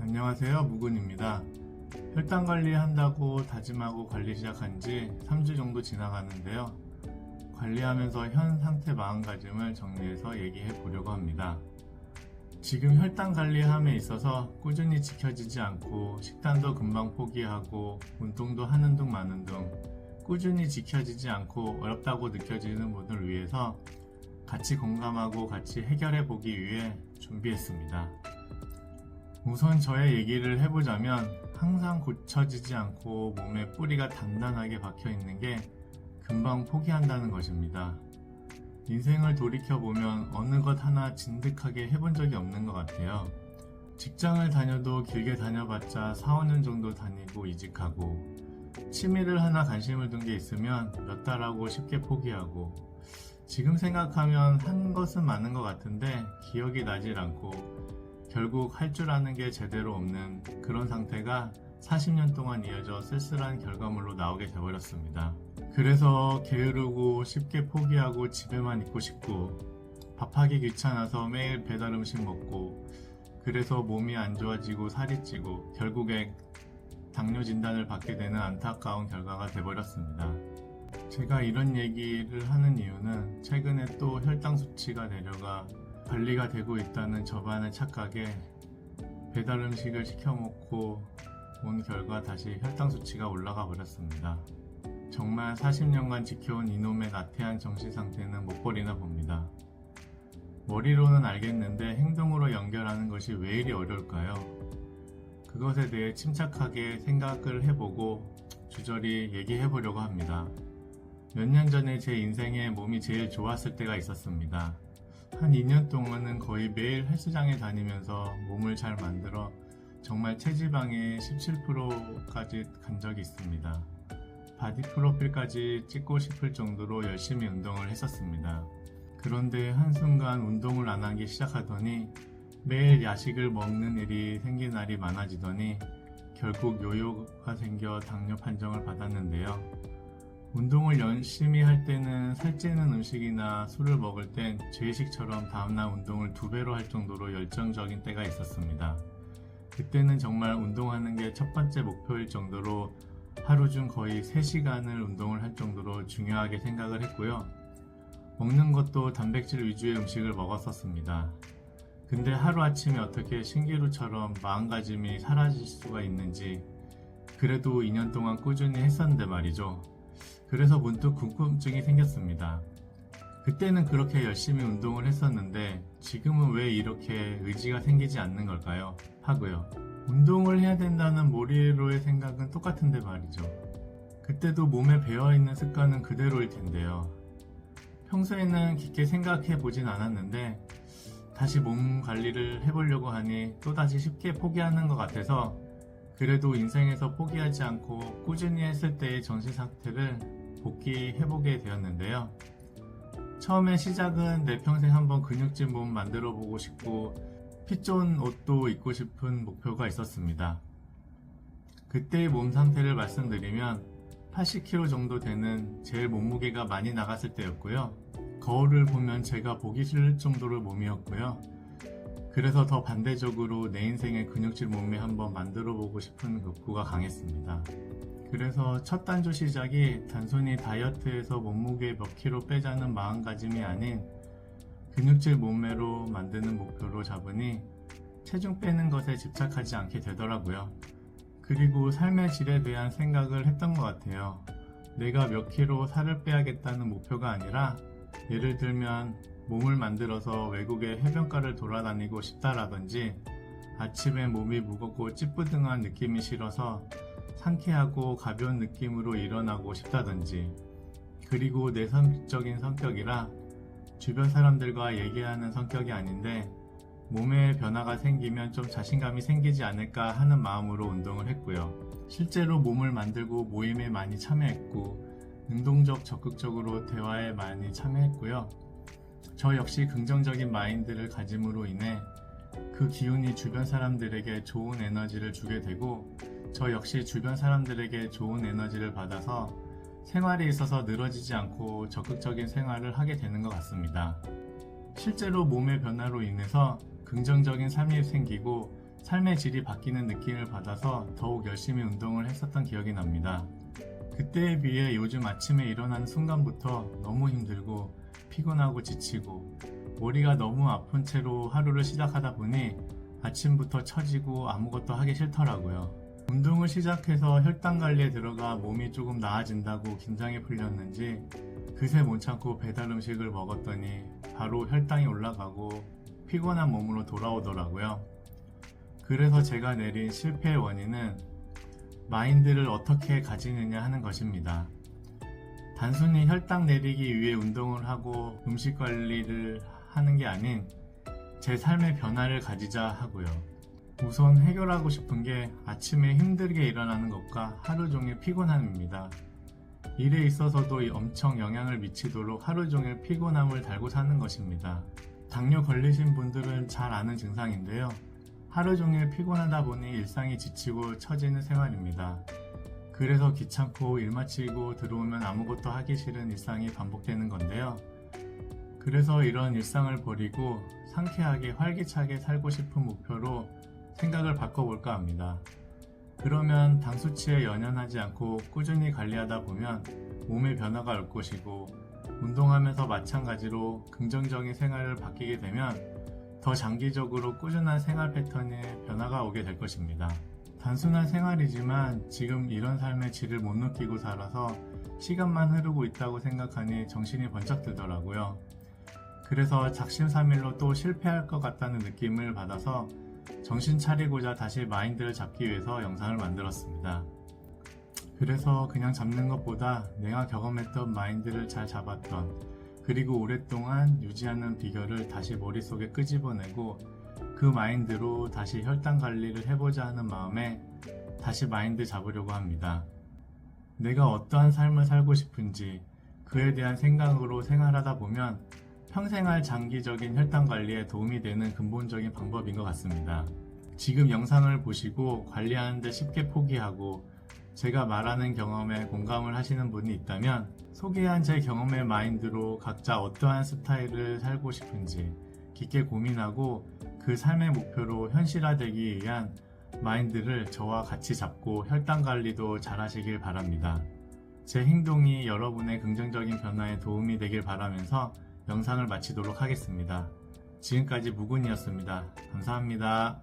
안녕하세요, 무근입니다. 혈당 관리한다고 다짐하고 관리 시작한 지 3주 정도 지나가는데요. 관리하면서 현 상태 마음가짐을 정리해서 얘기해 보려고 합니다. 지금 혈당 관리함에 있어서 꾸준히 지켜지지 않고 식단도 금방 포기하고 운동도 하는 둥 마는 둥 꾸준히 지켜지지 않고 어렵다고 느껴지는 분을 위해서 같이 공감하고 같이 해결해 보기 위해 준비했습니다. 우선 저의 얘기를 해보자면 항상 고쳐지지 않고 몸에 뿌리가 단단하게 박혀 있는 게 금방 포기한다는 것입니다. 인생을 돌이켜보면 어느 것 하나 진득하게 해본 적이 없는 것 같아요. 직장을 다녀도 길게 다녀봤자 4, 5년 정도 다니고 이직하고 취미를 하나 관심을 둔 게 있으면 몇 달 하고 쉽게 포기하고 지금 생각하면 한 것은 많은 것 같은데 기억이 나질 않고 결국 할 줄 아는 게 제대로 없는 그런 상태가 40년 동안 이어져 쓸쓸한 결과물로 나오게 되어버렸습니다. 그래서 게으르고 쉽게 포기하고 집에만 있고 싶고 밥하기 귀찮아서 매일 배달 음식 먹고 그래서 몸이 안 좋아지고 살이 찌고 결국에 당뇨 진단을 받게 되는 안타까운 결과가 되어버렸습니다. 제가 이런 얘기를 하는 이유는 최근에 또 혈당 수치가 내려가 관리가 되고 있다는 저만의 착각에 배달 음식을 시켜 먹고 온 결과 다시 혈당 수치가 올라가 버렸습니다. 정말 40년간 지켜온 이놈의 나태한 정신 상태는 못 버리나 봅니다. 머리로는 알겠는데 행동으로 연결하는 것이 왜 이리 어려울까요? 그것에 대해 침착하게 생각을 해보고 주저리 얘기해 보려고 합니다. 몇 년 전에 제 인생에 몸이 제일 좋았을 때가 있었습니다. 한 2년 동안은 거의 매일 헬스장에 다니면서 몸을 잘 만들어 정말 체지방의 17%까지 간 적이 있습니다. 바디 프로필까지 찍고 싶을 정도로 열심히 운동을 했었습니다. 그런데 한순간 운동을 안 하기 시작하더니 매일 야식을 먹는 일이 생긴 날이 많아지더니 결국 요요가 생겨 당뇨 판정을 받았는데요. 운동을 열심히 할 때는 살찌는 음식이나 술을 먹을 땐 죄식처럼 다음날 운동을 2배로 할 정도로 열정적인 때가 있었습니다. 그때는 정말 운동하는 게 첫 번째 목표일 정도로 하루 중 거의 3시간을 운동을 할 정도로 중요하게 생각을 했고요. 먹는 것도 단백질 위주의 음식을 먹었었습니다. 근데 하루아침에 어떻게 신기루처럼 마음가짐이 사라질 수가 있는지 그래도 2년 동안 꾸준히 했었는데 말이죠. 그래서 문득 궁금증이 생겼습니다. 그때는 그렇게 열심히 운동을 했었는데 지금은 왜 이렇게 의지가 생기지 않는 걸까요? 하고요. 운동을 해야 된다는 머리로의 생각은 똑같은데 말이죠. 그때도 몸에 배어있는 습관은 그대로일 텐데요. 평소에는 깊게 생각해 보진 않았는데 다시 몸 관리를 해보려고 하니 또다시 쉽게 포기하는 것 같아서 그래도 인생에서 포기하지 않고 꾸준히 했을 때의 정신 상태를 복귀해보게 되었는데요. 처음에 시작은 내 평생 한번 근육질 몸 만들어 보고 싶고 핏 좋은 옷도 입고 싶은 목표가 있었습니다. 그때의 몸 상태를 말씀드리면 80kg 정도 되는 제일 몸무게가 많이 나갔을 때였고요. 거울을 보면 제가 보기 싫을 정도로 몸이었고요. 그래서 더 반대적으로 내 인생의 근육질 몸매 한번 만들어 보고 싶은 욕구가 강했습니다. 그래서 첫 단조 시작이 단순히 다이어트에서 몸무게 몇 킬로 빼자는 마음가짐이 아닌 근육질 몸매로 만드는 목표로 잡으니 체중 빼는 것에 집착하지 않게 되더라고요. 그리고 삶의 질에 대한 생각을 했던 것 같아요. 내가 몇 킬로 살을 빼야겠다는 목표가 아니라 예를 들면 몸을 만들어서 외국의 해변가를 돌아다니고 싶다라든지 아침에 몸이 무겁고 찌뿌둥한 느낌이 싫어서 상쾌하고 가벼운 느낌으로 일어나고 싶다든지 그리고 내성적인 성격이라 주변 사람들과 얘기하는 성격이 아닌데 몸에 변화가 생기면 좀 자신감이 생기지 않을까 하는 마음으로 운동을 했고요. 실제로 몸을 만들고 모임에 많이 참여했고 능동적 적극적으로 대화에 많이 참여했고요. 저 역시 긍정적인 마인드를 가짐으로 인해 그 기운이 주변 사람들에게 좋은 에너지를 주게 되고 저 역시 주변 사람들에게 좋은 에너지를 받아서 생활에 있어서 늘어지지 않고 적극적인 생활을 하게 되는 것 같습니다. 실제로 몸의 변화로 인해서 긍정적인 삶이 생기고 삶의 질이 바뀌는 느낌을 받아서 더욱 열심히 운동을 했었던 기억이 납니다. 그때에 비해 요즘 아침에 일어나는 순간부터 너무 힘들고 피곤하고 지치고 머리가 너무 아픈 채로 하루를 시작하다 보니 아침부터 처지고 아무것도 하기 싫더라고요. 운동을 시작해서 혈당 관리에 들어가 몸이 조금 나아진다고 긴장이 풀렸는지 그새 못 참고 배달 음식을 먹었더니 바로 혈당이 올라가고 피곤한 몸으로 돌아오더라고요. 그래서 제가 내린 실패의 원인은 마인드를 어떻게 가지느냐 하는 것입니다. 단순히 혈당 내리기 위해 운동을 하고 음식 관리를 하는 게 아닌 제 삶의 변화를 가지자 하고요. 우선 해결하고 싶은 게 아침에 힘들게 일어나는 것과 하루 종일 피곤함입니다. 일에 있어서도 엄청 영향을 미치도록 하루 종일 피곤함을 달고 사는 것입니다. 당뇨 걸리신 분들은 잘 아는 증상인데요. 하루 종일 피곤하다 보니 일상이 지치고 처지는 생활입니다. 그래서 귀찮고 일 마치고 들어오면 아무것도 하기 싫은 일상이 반복되는 건데요. 그래서 이런 일상을 버리고 상쾌하게 활기차게 살고 싶은 목표로 생각을 바꿔볼까 합니다. 그러면 당 수치에 연연하지 않고 꾸준히 관리하다 보면 몸의 변화가 올 것이고 운동하면서 마찬가지로 긍정적인 생활을 바뀌게 되면 더 장기적으로 꾸준한 생활 패턴에 변화가 오게 될 것입니다. 단순한 생활이지만 지금 이런 삶의 질을 못 느끼고 살아서 시간만 흐르고 있다고 생각하니 정신이 번쩍 들더라고요. 그래서 작심삼일로 또 실패할 것 같다는 느낌을 받아서 정신 차리고자 다시 마인드를 잡기 위해서 영상을 만들었습니다. 그래서 그냥 잡는 것보다 내가 경험했던 마인드를 잘 잡았던 그리고 오랫동안 유지하는 비결을 다시 머릿속에 끄집어내고 그 마인드로 다시 혈당 관리를 해보자 하는 마음에 다시 마인드 잡으려고 합니다. 내가 어떠한 삶을 살고 싶은지 그에 대한 생각으로 생활하다 보면 평생할 장기적인 혈당 관리에 도움이 되는 근본적인 방법인 것 같습니다. 지금 영상을 보시고 관리하는데 쉽게 포기하고 제가 말하는 경험에 공감을 하시는 분이 있다면 소개한 제 경험의 마인드로 각자 어떠한 스타일을 살고 싶은지 깊게 고민하고 그 삶의 목표로 현실화되기 위한 마인드를 저와 같이 잡고 혈당 관리도 잘 하시길 바랍니다. 제 행동이 여러분의 긍정적인 변화에 도움이 되길 바라면서 영상을 마치도록 하겠습니다. 지금까지 무근이었습니다. 감사합니다.